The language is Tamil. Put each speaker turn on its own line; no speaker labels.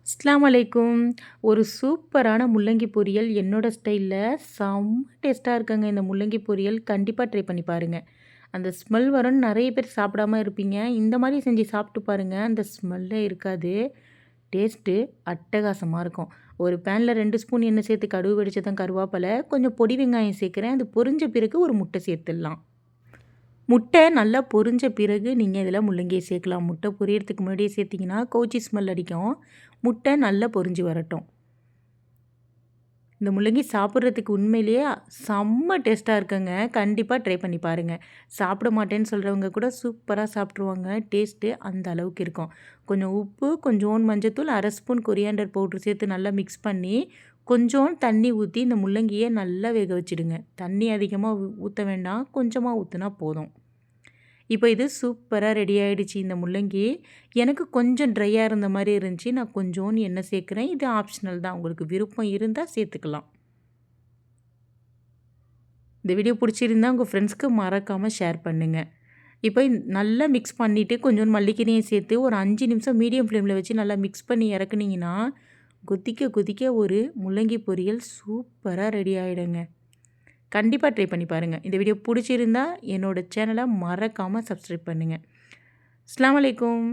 அஸ்ஸலாமு அலைக்கும். ஒரு சூப்பரான முள்ளங்கி பொரியல் என்னோட ஸ்டைல்ல செம்ம டேஸ்ட்டா இருக்குங்க. இந்த முள்ளங்கி பொரியல் கண்டிப்பா ட்ரை பண்ணி பாருங்க. அந்த ஸ்மெல் வரும்னு நெறைய பேர் சாப்பிடாம இருப்பீங்க. இந்த மாரி செஞ்சு சாப்பிட்டு பாருங்க. அந்த ஸ்மெல்லே இருக்காது. டேஸ்ட்டு அட்டகாசமா இருக்கும். ஒரு பேன்ல 2 ஸ்பூன் எண்ணெய் சேர்த்து கடுகு வெடிச்சதும் கருவேப்பிலை, கொஞ்சம் பொடி வெங்காயம் சேர்க்கிறேன். அது பொரிஞ்ச பிறகு ஒரு முட்டை சேர்த்துடலாம். முட்டை நல்லா பொரிஞ்ச பிறகு நீங்க இதில முள்ளங்கிய சேர்க்கலாம். முட்டை பொரியறதுக்கு முன்னாடியே சேர்த்தீங்கன்னா, கவுச்சி ஸ்மெல் அடிக்கும். முட்டை நல்லா பொரிஞ்சு வரட்டும். இந்த முள்ளங்கி சாப்பிட்றதுக்கு உண்மையிலேயே செம்ம டேஸ்ட்டா இருக்குங்க. கண்டிப்பா ட்ரை பண்ணி பாருங்க. சாப்பிட மாட்டேன்னு சொல்றவங்க கூட சூப்பரா சாப்பிட்ருவாங்க. டேஸ்ட்டு அந்த அளவுக்கு இருக்கும். கொஞ்சம் உப்பு, கொஞ்சோண்டு மஞ்சத்தூள், 1/2 ஸ்பூன் கொரியாண்டர் பவுடர் சேர்த்து நல்லா மிக்ஸ் பண்ணி, கொஞ்சோண்டு தண்ணி ஊத்தி இந்த முள்ளங்கிய நல்லா வேக வச்சுடுங்க. தண்ணி அதிகமா ஊத்த வேண்டாம். கொஞ்சமா ஊத்துனா போதும். இப்போ இது சூப்பரா ரெடி ஆயிடுச்சு இந்த முள்ளங்கி. எனக்கு கொஞ்சம் ட்ரையா இருந்த மாரி இருந்துச்சு. நான் கொஞ்சோண்டு எண்ணெய் சேர்க்கிறேன். இது ஆப்ஷனல் தான். உங்களுக்கு விருப்பம் இருந்தா சேர்த்துக்கலாம். இந்த வீடியோ பிடிச்சிருந்தா உங்க ஃப்ரெண்ட்ஸ்க்கு மறக்காம ஷேர் பண்ணுங்க. இப்போ நல்லா மிக்ஸ் பண்ணிட்டு கொஞ்சோண்டு மல்லிக்கீரையும் சேர்த்து ஒரு 5 நிமிஷம் மீடியம் ஃப்ளேம்ல வச்சு நல்லா மிக்ஸ் பண்ணி இறக்குனீங்கன்னா, கொதிக்க கொதிக்க ஒரு முள்ளங்கி பொரியல் சூப்பரா ரெடி ஆயிடுங்க. கண்டிப்பா ட்ரை பண்ணி பாருங்க. இந்த வீடியோ பிடிச்சிருந்தா என்னோட சேனல மறக்காம சப்ஸ்கிரைப் பண்ணுங்க. அஸ்ஸலாமு அலைக்கும்.